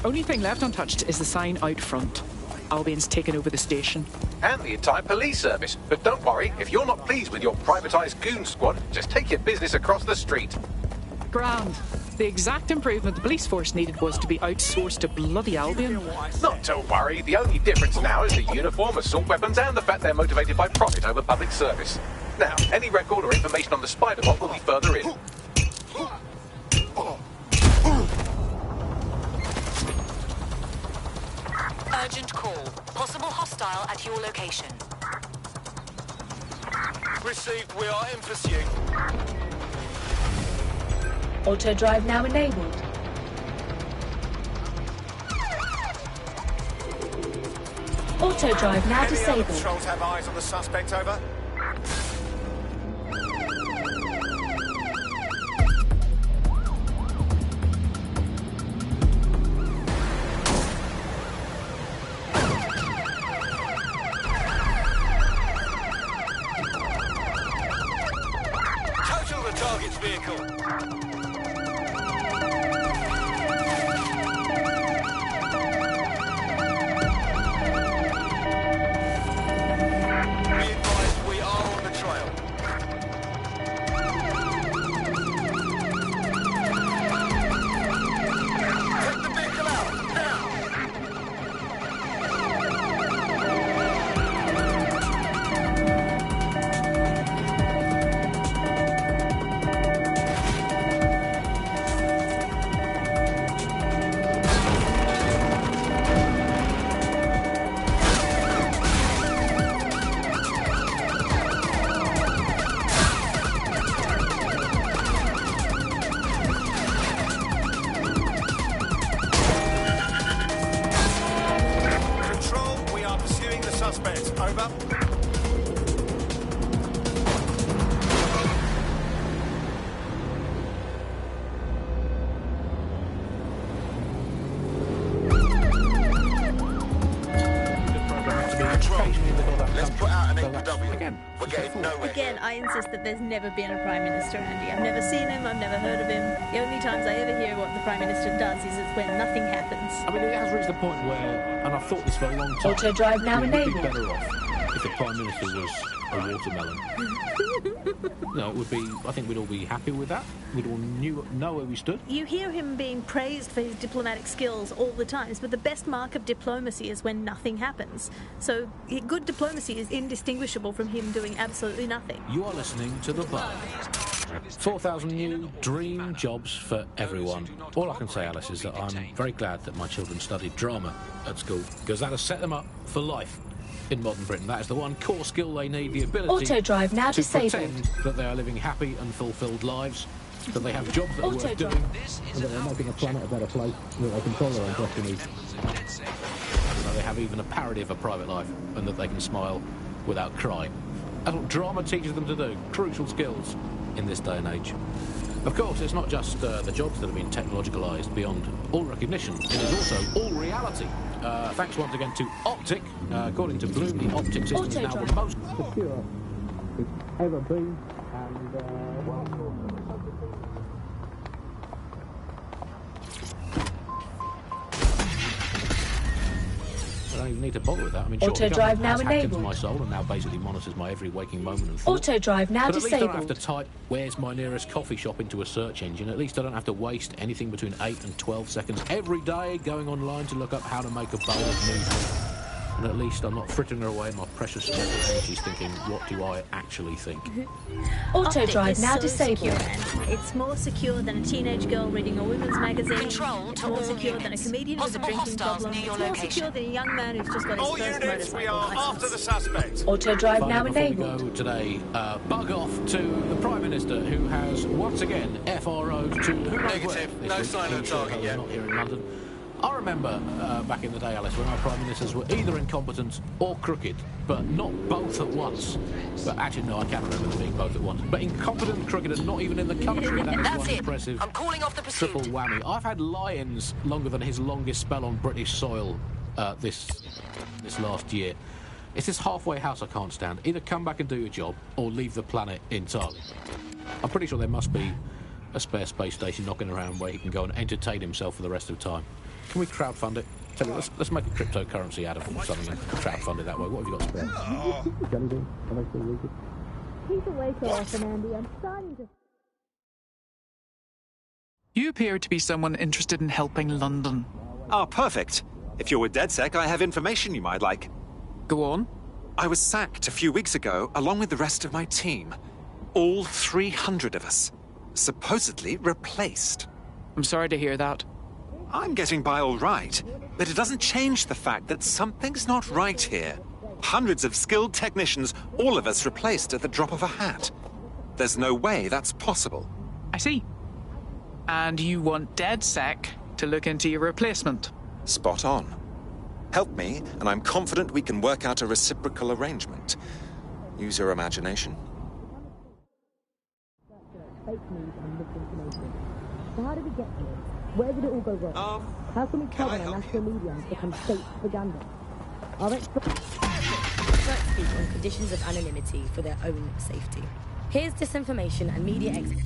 Only thing left untouched is the sign out front. Albion's taken over the station. And the entire police service. But don't worry, if you're not pleased with your privatised goon squad, just take your business across the street. Grand. The exact improvement the police force needed was to be outsourced to bloody Albion. Not to worry, the only difference now is the uniform, assault weapons, and the fact they're motivated by profit over public service. Now, any record or information on the Spider-Bot will be further in. Urgent call. Possible hostile at your location. Received, we are in pursuit. Auto drive now enabled. Auto drive now disabled. Any other patrols have eyes on the suspect, over? Total the target's vehicle. Again, I insist that there's never been a Prime Minister, Andy. I've never seen him, I've never heard of him. The only times I ever hear what the Prime Minister does is it's when nothing happens. I mean, it has reached the point where, and I've thought this for a long time, Auto drive now we would be enabled. better off if the Prime Minister was a watermelon. No, it would be, I think we'd all be happy with that. We'd all know where we stood. You hear him being praised for his diplomatic skills all the times, but the best mark of diplomacy is when nothing happens. So good diplomacy is indistinguishable from him doing absolutely nothing. You are listening to The Bar. 4,000 new dream jobs for everyone. All I can say, Alice, is that I'm very glad that my children studied drama at school, because that has set them up for life in modern Britain. That is the one core skill they need, the ability Auto drive now to disabled. pretend that they are living happy and fulfilled lives, that they have jobs that are Auto worth drive. doing, and that they're making a planet a better place, and that they control their own destiny. That they have even a parody of a private life, and that they can smile without crying. That's what drama teaches them to do. Crucial skills in this day and age. Of course, it's not just the jobs that have been technologicalised beyond all recognition. It is also all reality. Thanks once again to Optic. According to Bloom, the Optic system is now the most secure it's ever been. And, well... I don't even need to bother with that. I mean, sure, Auto the drive government now has hacked into enabled. my soul and now basically monitors my every waking moment and thought. Auto drive now But at least I disabled. don't have to type "where's my nearest coffee shop" into a search engine. At least I don't have to waste anything between 8 and 12 seconds every day going online to look up how to make a bowl of meat. And at least I'm not frittering away my precious mental energies thinking, what do I actually think? Auto Optic drive is now so disabled. secure, Andy. It's more secure than a teenage girl reading a women's magazine. Control It's to more all secure than a units. comedian with a Possible drinking hostiles problem. near It's your more location. secure than a young man who's just got his All first units, we motorcycle are after the license. suspect. Auto drive now Finally, before we enabled. go today, bug off to the Prime Minister, who has once again FRO'd to who knows where Negative. this No week. sign of I'm the sure target he was yet. Not here in London. I remember back in the day, Alice, when our Prime Ministers were either incompetent or crooked, but not both at once. But actually, no, I can't remember them being both at once. But incompetent, crooked, and not even in the country. That is That's one it. impressive I'm calling off the pursuit. triple whammy. I've had lions longer than his longest spell on British soil this last year. It's this halfway house I can't stand. Either come back and do your job, or leave the planet entirely. I'm pretty sure there must be a spare space station knocking around where he can go and entertain himself for the rest of time. Can we crowdfund it? Tell you, let's make a cryptocurrency out of something and crowdfund it that way. What have you got spare? Jelly bean? Are they still legal? He's away so often, Andy. I'm starting to... You appear to be someone interested in helping London. Ah, perfect. If you're with DedSec, I have information you might like. Go on. I was sacked a few weeks ago, along with the rest of my team. All 300 of us. Supposedly replaced. I'm sorry to hear that. I'm getting by all right, but it doesn't change the fact that something's not right here. Hundreds of skilled technicians, all of us replaced at the drop of a hat. There's no way that's possible. I see. And you want DedSec to look into your replacement? Spot on. Help me, and I'm confident we can work out a reciprocal arrangement. Use your imagination. Fake news and misinformation. So how did we get here? Where did it all go wrong? How can we tell when our national media has become state propaganda? Our experts speak on conditions of anonymity for their own safety. Here's disinformation and media experts.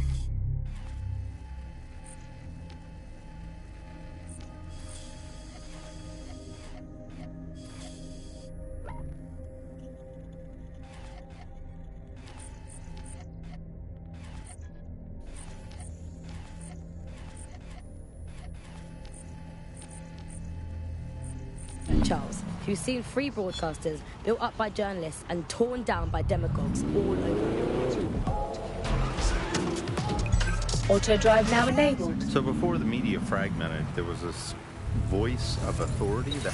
Charles, who's seen free broadcasters built up by journalists and torn down by demagogues all over. Auto drive now enabled. So before the media fragmented, there was this voice of authority that...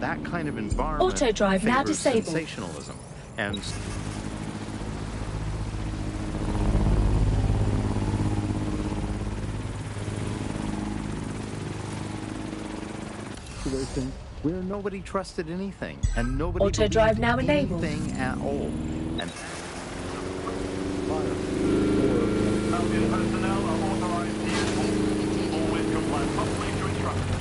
That kind of environment Auto drive now favors disabled. sensationalism and situation where nobody trusted anything and nobody Auto drive now enabled. anything at all. And personnel are authorized to use force. Always comply promptly to instructions.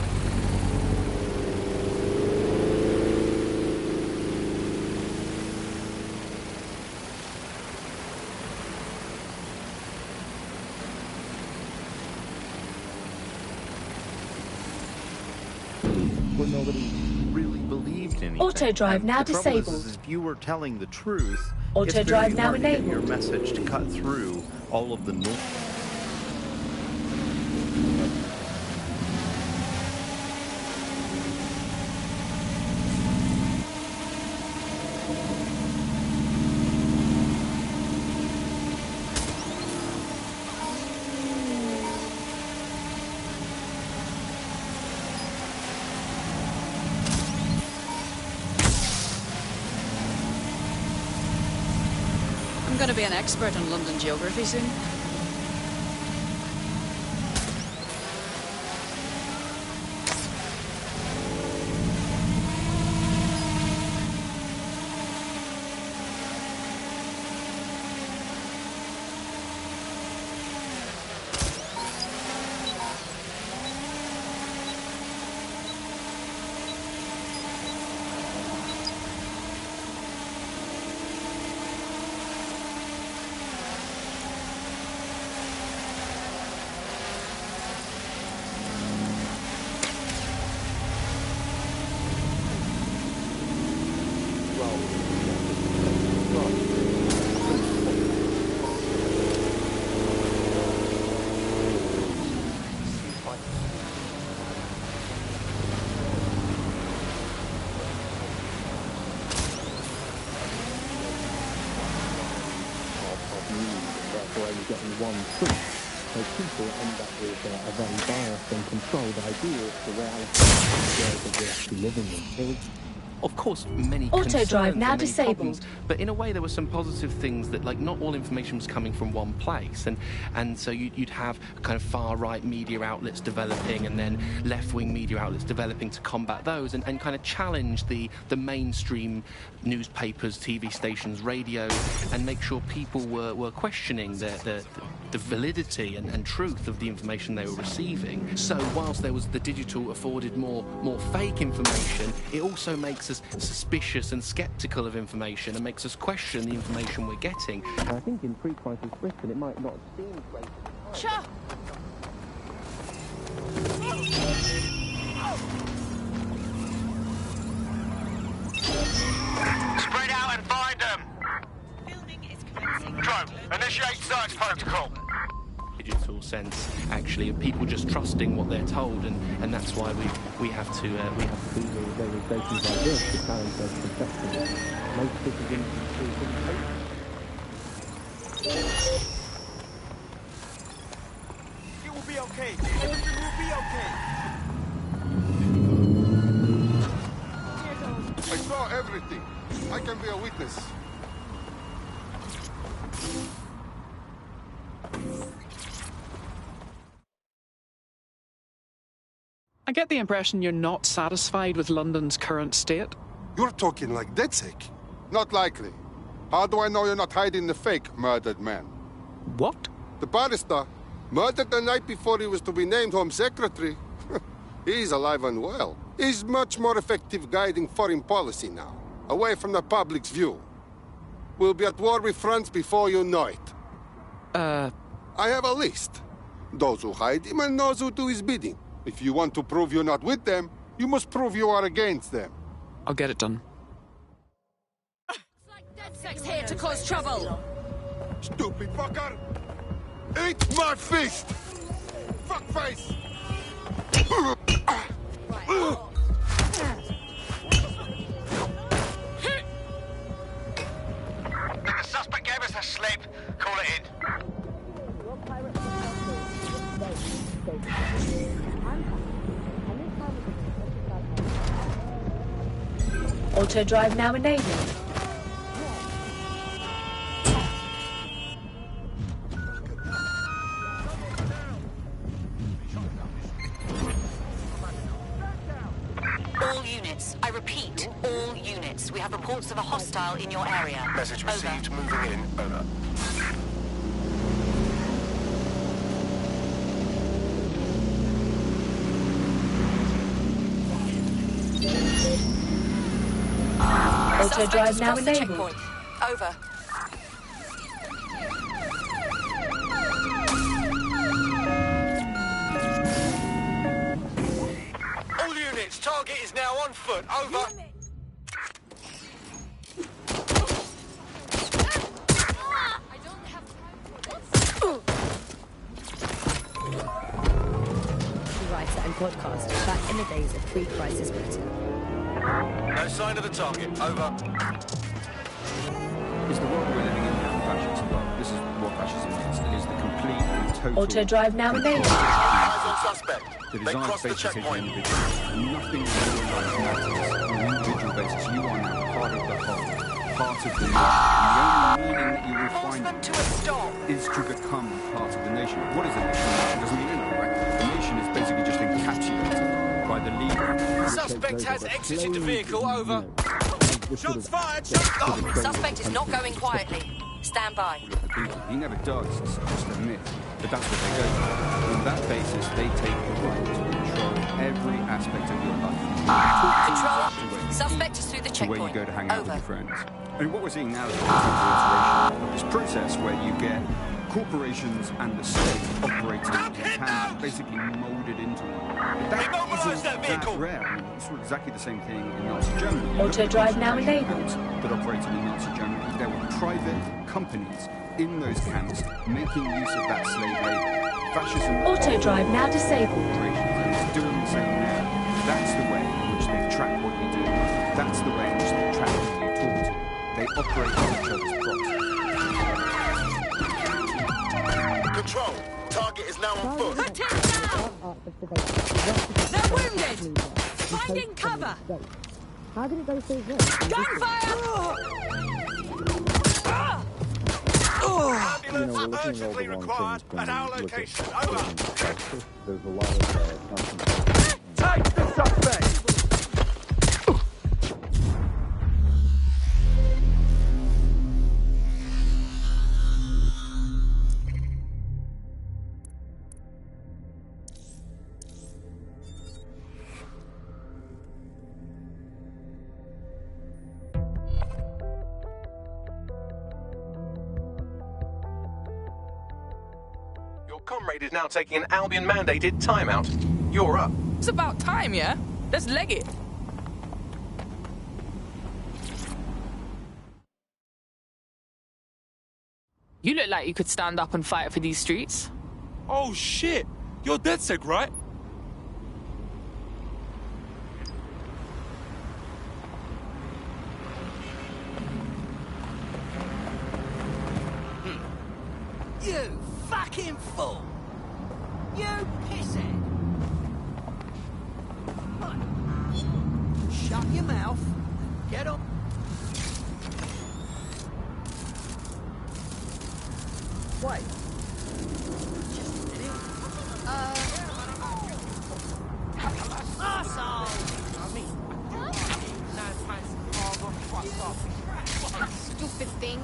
where nobody really believed anything. Auto drive And now the trouble disabled. is if you were telling the truth, Auto it's drive very now hard to get your enabled. message to cut through all of the noise. I'm going to be an expert on London geography soon. Therefore, only getting one truth. So people end up with a very biased and controlled idea of the reality of the world that we're actually living in. It was, of course, many Auto concerns drive and now many disabled. problems, but in a way there were some positive things that, like, not all information was coming from one place, and so you'd have kind of far-right media outlets developing and then left-wing media outlets developing to combat those and kind of challenge the mainstream newspapers, TV stations, radio, and make sure people were questioning the validity and truth of the information they were receiving. So whilst there was the digital afforded more fake information, it also makes us suspicious and sceptical of information and makes us question the information we're getting. and I think in pre-crisis Britain it might not seem great. Sure. Spread out and find them. Drone, initiate search protocol. Digital sense, actually, of people just trusting what they're told, and that's why we have to There were organisations like this to challenge those perceptions. Most citizens It will be okay. Everything will be okay. I saw everything. I can be a witness. I get the impression you're not satisfied with London's current state. You're talking like DedSec. Not likely. How do I know you're not hiding the fake murdered man? What? The barrister murdered the night before he was to be named Home Secretary. He's alive and well. He's much more effective guiding foreign policy now, away from the public's view. We'll be at war with France before you know it. I have a list. Those who hide him and those who do his bidding. If you want to prove you're not with them, you must prove you are against them. I'll get it done. DedSec's here to cause trouble. Stupid fucker! Eat my fist! Fuckface! The suspect gave us a slip. Call it in. Auto drive now enabled. All units. I repeat, all units. We have reports of a hostile in your area. Message Over. received. Moving in. Over. Auto drive now Suspect has crossed the enabled. checkpoint. Over. All units. Target is now on foot. Over. Writer and podcaster back in the days of pre-crisis Britain. No sign of the target. Over. It's the world we're living in now, fascism. Well, this is what fascism is. It is the complete and total... Auto drive now enabled. Eyes on suspect. The They desire crossed the basis is checkpoint. individual. Nothing in your life matters on an individual basis. You are now part of the whole, part of the nation. And the only meaning that you will Force find them to a stop. is to become part of the nation. What is a nation? A nation doesn't mean anything, right? A nation is basically just encapsulated by the leader. Suspect has exited the vehicle. Over. Shots fired. Shots off. Suspect is not going quietly. Stand by. Of the people. He never does. It's just a myth. But that's what they go for. On that basis, they take the right to control every aspect of your life. Control. Suspect is through the The way checkpoint. you go to hang out with Over. your friends. I mean, what we're seeing now is a iteration of this process where you get corporations and the state operating in tandem, basically molded into one. But that isn't that rare. I mean, it's exactly the same thing in Nazi Germany. You Auto look at drive the now concentration enabled. camps that operated in Nazi Germany. There were private companies in those camps making use of that slave labor. Fascism. Auto drive now disabled. Corporations, and it's doing the same now. That's the way in which they track what you do. That's the way in which they track who you talk to. They operate on each other's property. Control. Target is now on foot. Put him down! They're wounded! Finding cover! How did it go so well? Gunfire! Ambulance urgently required at our location. Over. There's a lot of concentration. Take the suspect! Your comrade is now taking an Albion-mandated timeout. You're up. It's about time, yeah? Let's leg it. You look like you could stand up and fight for these streets. Oh shit! You're DedSec, right? You fucking fool! You pisshead! Shut your mouth. Get on. Wait. Arsehole! Stupid thing.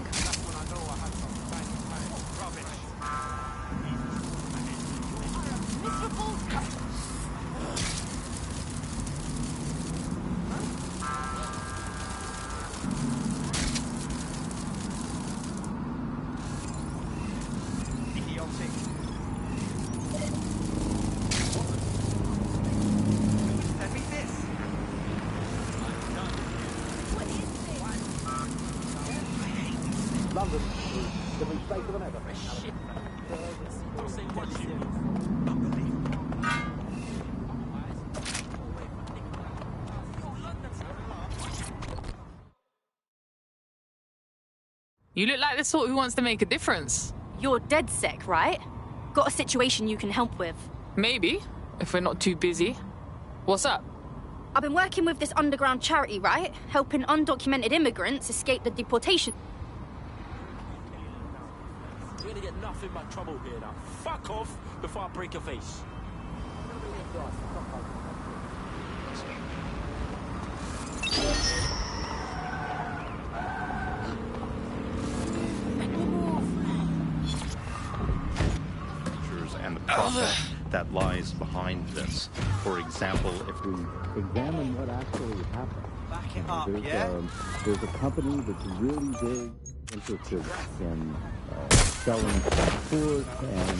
London is different state than ever. You look like the sort who wants to make a difference. You're DedSec, right? Got a situation you can help with? Maybe, if we're not too busy. What's up? I've been working with this underground charity, right? Helping undocumented immigrants escape the deportation. You're gonna get nothing but trouble here now. Fuck off before I break your face. And the process that lies behind this. For example, if we Examine what actually happened. Back it up, There's a company that's really big, interested in selling food and...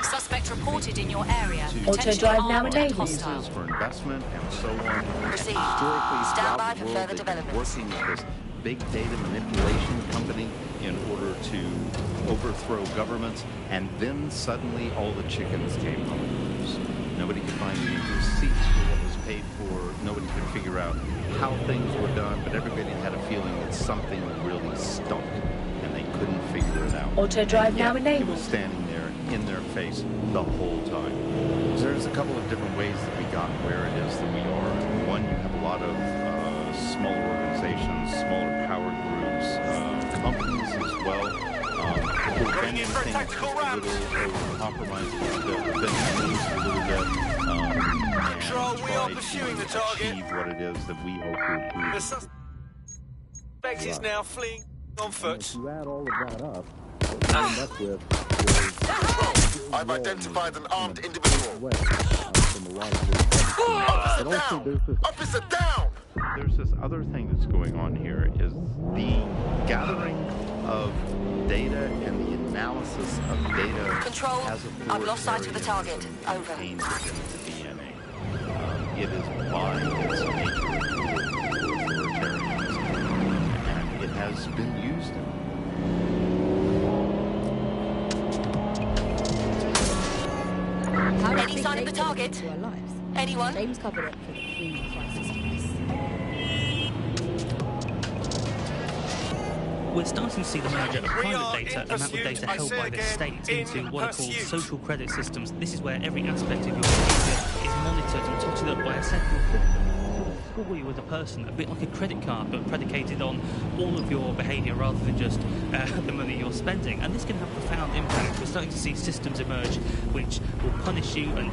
Suspect reported in your area. Auto drive now enabled. Hostile. for investment and so on. Proceed. Historically, Stand by throughout for the world, further they've been developments. working with this big data manipulation company in order to overthrow governments, and then suddenly all the chickens came home loose. Nobody could find any receipts for what was paid for. Nobody could figure out how things were done, but everybody had a feeling that something really stunk, and they couldn't figure it out. Auto drive now It enabled. was standing there in their face the whole time. So there's a couple of different ways that we got where it is that we are. One, you have a lot of smaller organizations, smaller power groups, companies as well. Going in for a tactical ramp. Compromise a little bit. Control, we are pursuing the target. Achieve what it is that we hope to achieve. The suspect is now fleeing on foot. If you add all of that up, what you end up with I've identified an armed individual. from a lot of different Officer but also down! there's this Officer down! There's this other thing that's going on here is the gathering of data and the analysis of data Control, has I've lost sight of the target. Over. contained within the DNA. It is by its nature authoritarianism, and it has been used Any sign of the target? Anyone? James covered it for the pre-crisis. we're starting to see the merger of private data and that with data held by the state into what are called social credit systems. This is where every aspect of your behaviour is monitored and totted up by a set of score you as a person, a bit like a credit card, but predicated on all of your behaviour rather than just the money you're spending. And this can have profound impact. We're starting to see systems emerge which will punish you and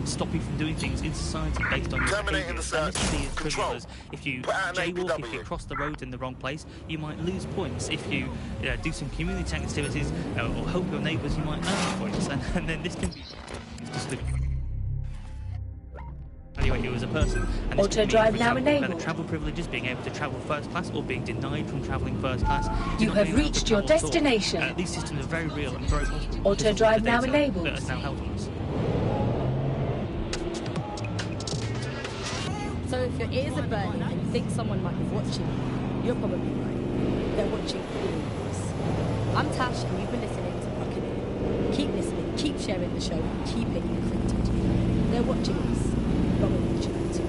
stop you from doing things in society based on your behaviour. And this can be as trivial as if you jaywalk, if you cross the road in the wrong place, you might lose points. If you do some community activities or help your neighbours, you might earn points. And then this can be just evaluate you as a person. And Auto drive now enabled. Travel privileges, being able to travel first class or being denied from travelling first class. You have reached your destination. These systems are very real and very possible. Auto drive now enabled. That is now held on us. So if your ears are burning and you think someone might be watching you, you're probably right. They're watching all of us. I'm Tash and you've been listening to Buccaneer. Keep listening, keep sharing the show, keep it encrypted. They're watching us. Probably watching you too.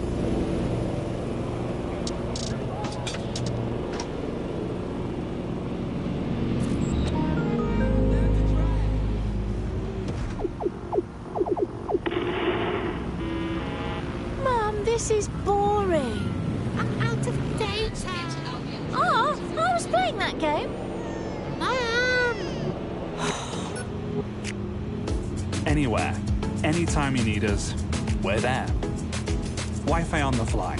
This is boring. I'm out of date. Oh, I was playing that game. Anywhere, anytime you need us, we're there. Wi-Fi on the fly.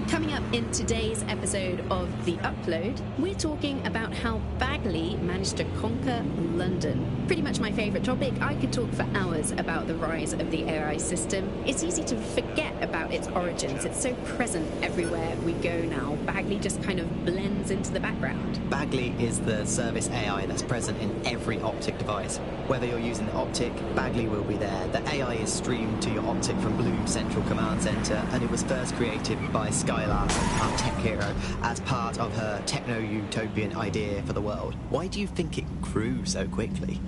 Coming up in today's episode of The Upload, we're talking about how Bagley managed to conquer London. Pretty much my favourite topic. I could talk for hours about the rise of the AI system. It's easy to forget about its origins. It's so present everywhere we go now. Bagley just kind of blends into the background. Bagley is the service AI that's present in every Optic device. Whether you're using the Optic, Bagley will be there. The AI is streamed to your Optic from Bloom's Central Command Centre, and it was first created by Skylar, our tech hero, as part of her techno-utopian idea for the world. Why do you think it grew so quickly?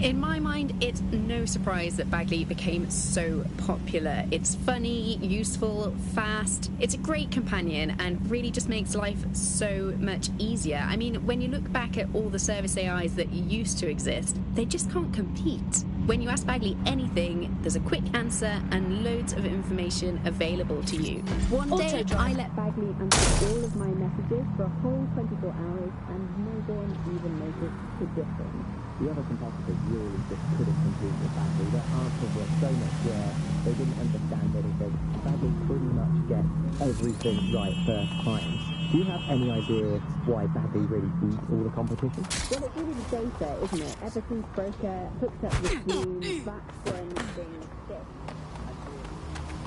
In my mind, it's no surprise that Bagley became so popular. It's funny, useful, fast. It's a great companion and really just makes life so much easier. I mean, when you look back at all the service AIs that used to exist, they just can't compete. When you ask Bagley anything, there's a quick answer and loads of information available to you. One day, I let Bagley answer all of my messages for a whole 24 hours and no one even noticed the difference. The other competitors really just couldn't compete with Bagley. Their answers were so much where they didn't understand anything. Bagley pretty much gets everything right first time. Do you have any idea why Bagley really beat all the competition? Well, it's really the data, isn't it? Ever since Broker hooked up with Bloom, that's when things shift.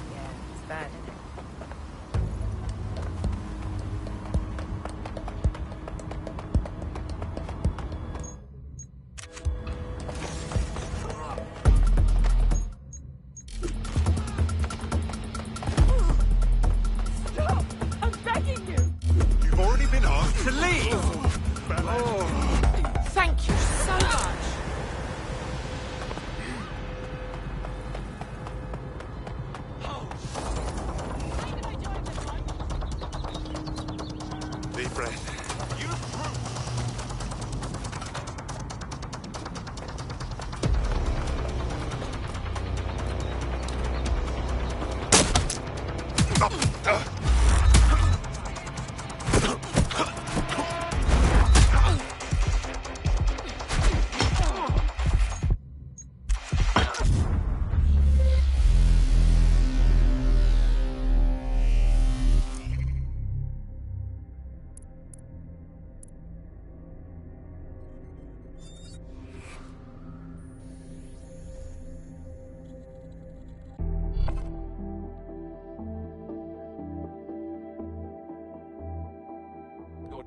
Yeah, it's bad, isn't it? Thank you so much. Deep breath.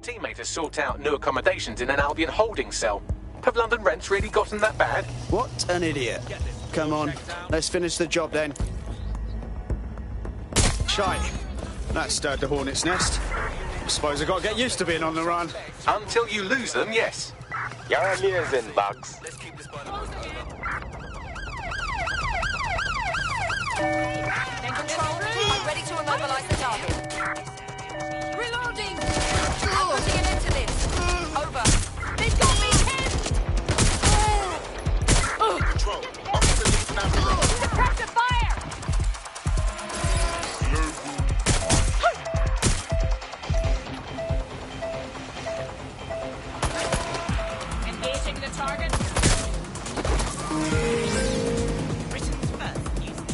Teammate has sought out new accommodations in an Albion holding cell. Have London rents really gotten that bad? What an idiot. Come on, let's finish the job then. Shite. That stirred the hornet's nest. I suppose I've got to get used to being on the run. Until you lose them, yes. You're amusing, Bugs. Control, I'm ready to immobilize the target. Reloading! I'm putting an end to this. Over. They've got me pinned! Control, officer leads now to road. Suppressive fire! Engaging the target. Britain's first user.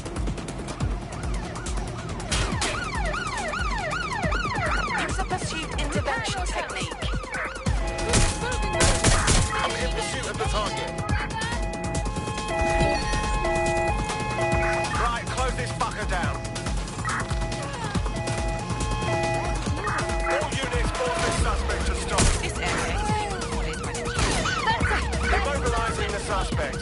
Use a pursuit intervention technique. I'm in pursuit of the target. Right, close this fucker down. All units, force this suspect to stop. This area is being recorded by the Immobilizing the suspect.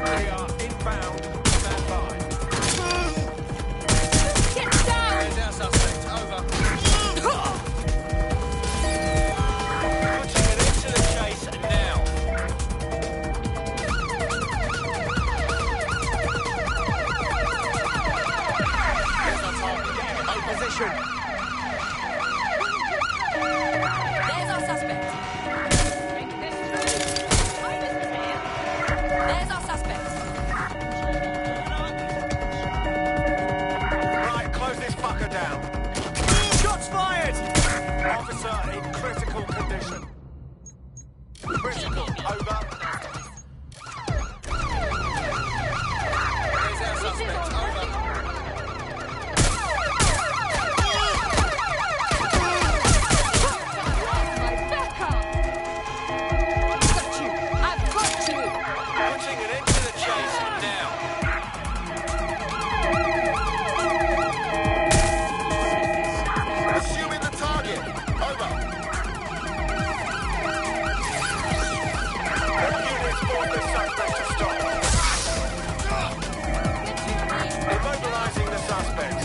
We are inbound. Stand by. Get down! There's our suspect. Over. Putting an end to the chase now. There's our target. On position. There's our suspect. There's our suspect. Right, close this fucker down. Shots fired! Officer in critical condition. Critical, over. There's our suspect, over. Putting an end to the chase now. Assuming the target. Over. All units form this suspect to stop. Immobilizing the suspect.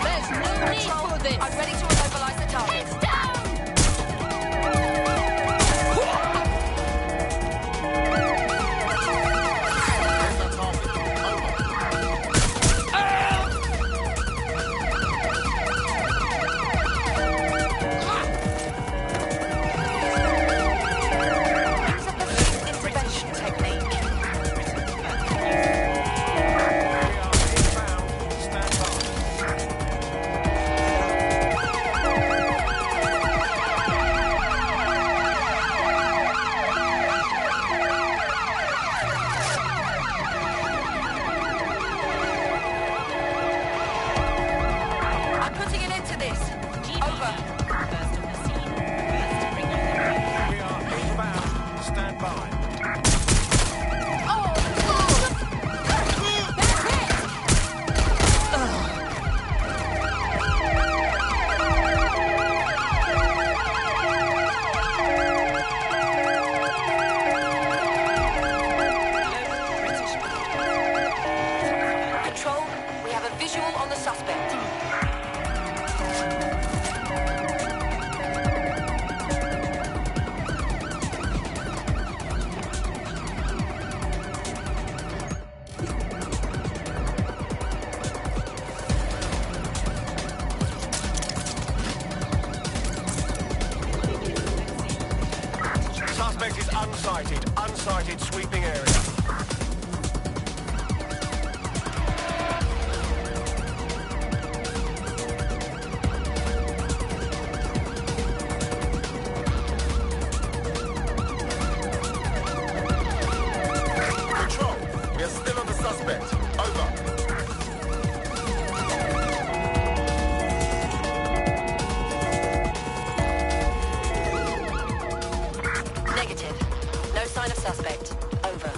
There's no need for this. I'm ready to immobilize the target. It's down! There's the target. Over. Use a pursuit intervention technique. We are inbound. Stand by. I'm putting an end to this. Over. First on the scene. First to bring on the We are inbound. Stand by. Control, we have a visual on the suspect. Suspect is unsighted. Unsighted sweeping area. Control, we are still on the suspect. Over. Negative. No sign of suspect. Over.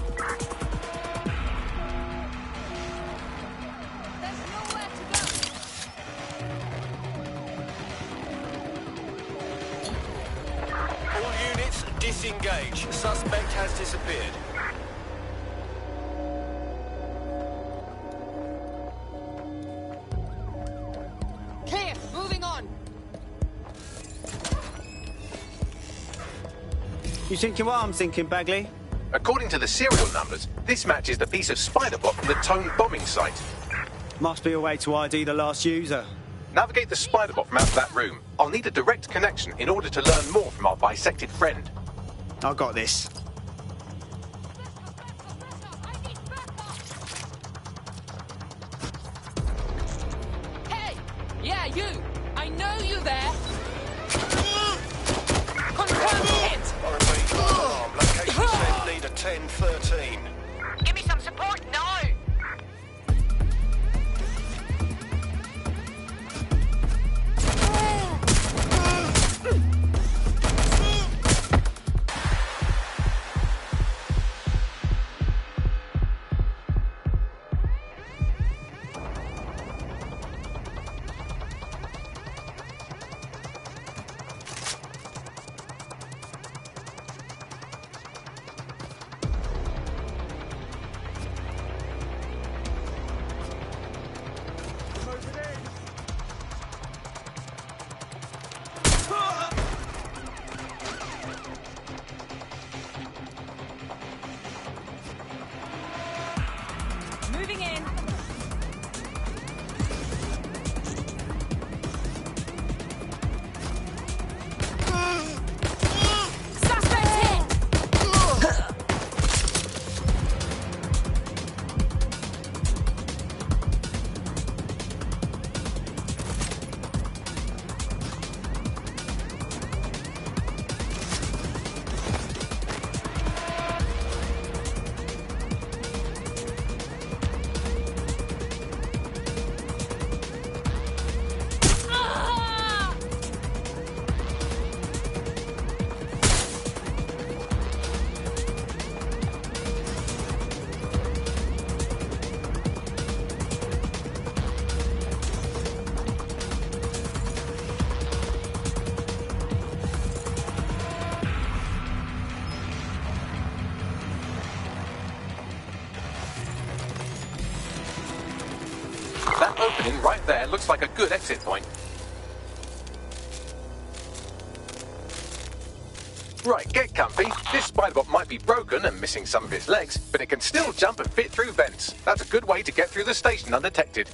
There's nowhere to go. All units disengage. Suspect has disappeared. Clear. Moving on. You thinking what I'm thinking, Bagley? According to the serial numbers, this matches the piece of spider bot from the Tone bombing site. Must be a way to ID the last user. Navigate the spider bot from out of that room. I'll need a direct connection in order to learn more from our bisected friend. I got this. Hey! Yeah, you! I know you there! Confirm hit! Location said need a 10-13. Give me some support now! Moving in. Suspect hit! That opening right there looks like a good exit point. Right, get comfy. This spiderbot might be broken and missing some of its legs, but it can still jump and fit through vents. That's a good way to get through the station undetected.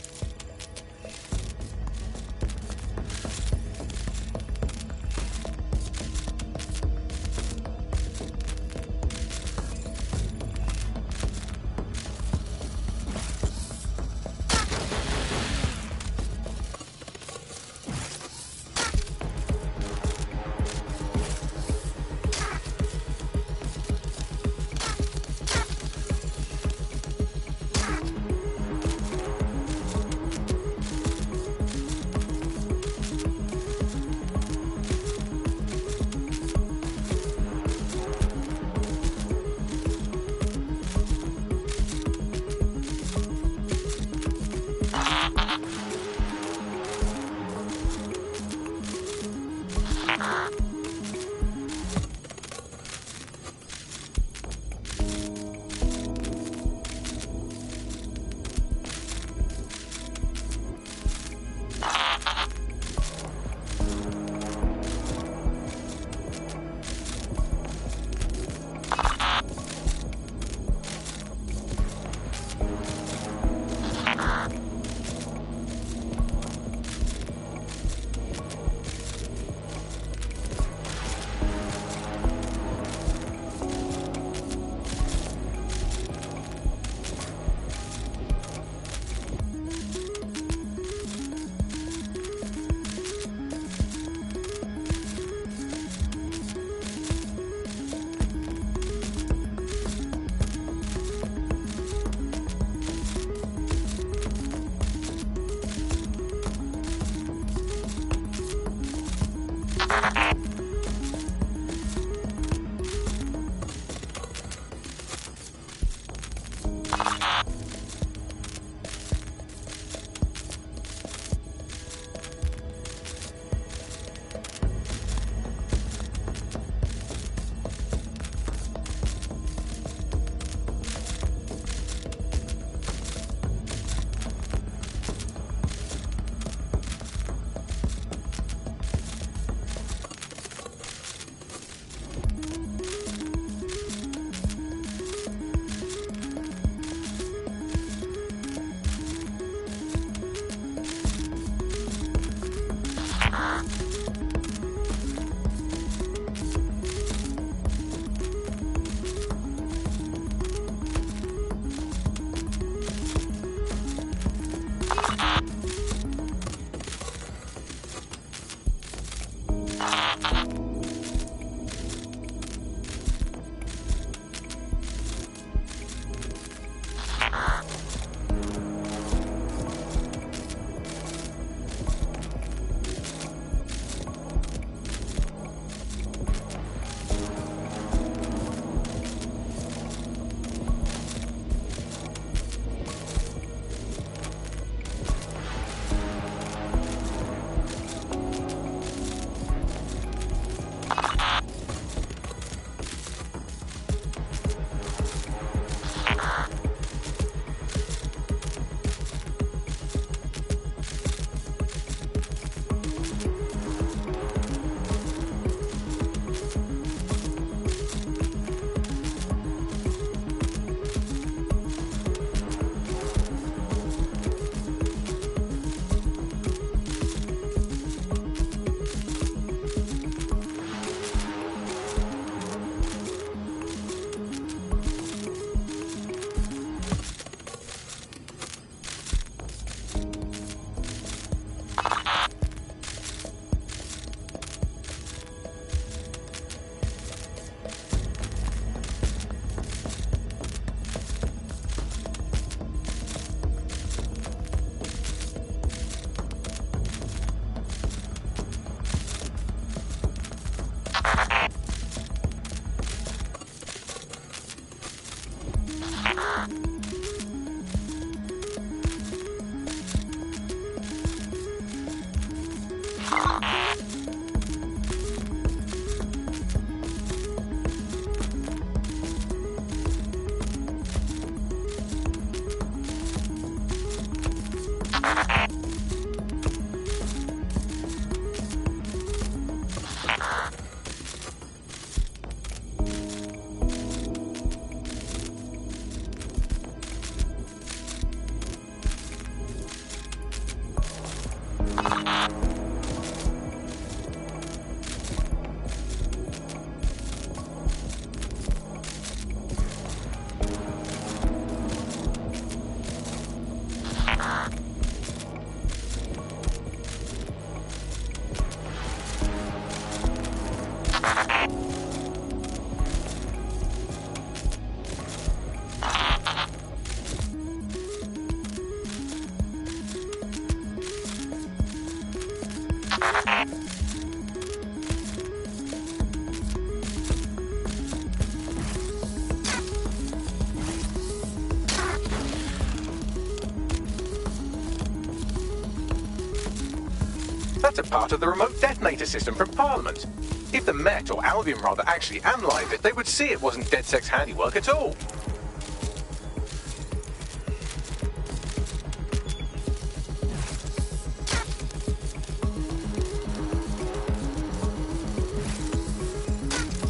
That's a part of the remote detonator system from Parliament. If the Met, or Albion rather, actually analysed it, they would see it wasn't DedSec's handiwork at all.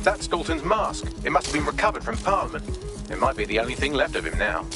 That's Dalton's mask. It must have been recovered from Parliament. It might be the only thing left of him now.